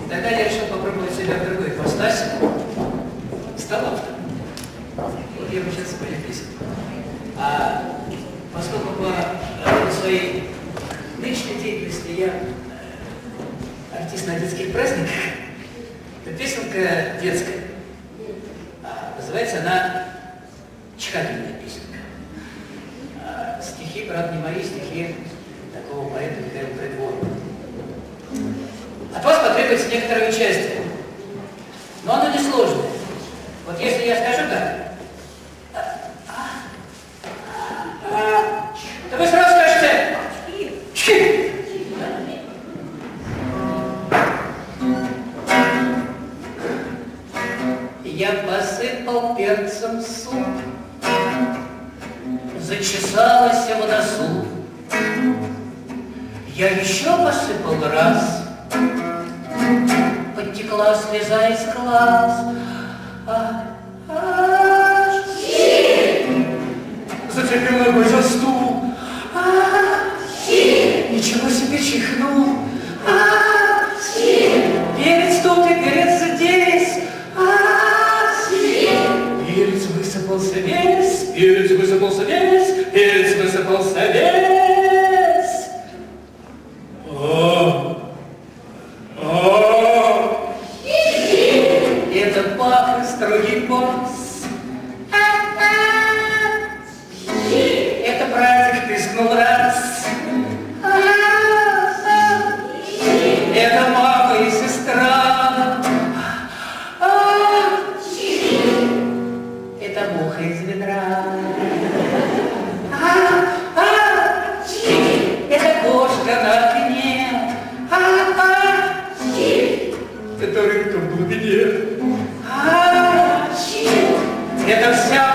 Тогда я решил попробовать себя в другой ипостаси. Стал автором. Вот я бы сейчас спою песенку. А поскольку по роду своей нынешней деятельности я артист на детских праздниках, то песенка детская. Называется она «Чхательная песенка». Стихи, правда, не мои стихи, такого поэта Михаила Придворного. От вас потребуется некоторое участие, но оно несложное. Вот если я скажу так, то вы сразу скажете «Чхи». Я посыпал перцем суп, зачесалась в носу. Я еще посыпал раз, подтекла слеза из глаз. Зацепил ногой за стул. Ничего себе чихнул. Перец тут и перец здесь. Перец высыпался весь, перец высыпался весь, перец высыпался весь. Это папа строгий босс. Это братик пискнул раз. Это мама и сестра. Это муха из ведра. Это кошка на окне. Это рыбка в глубине. Это вся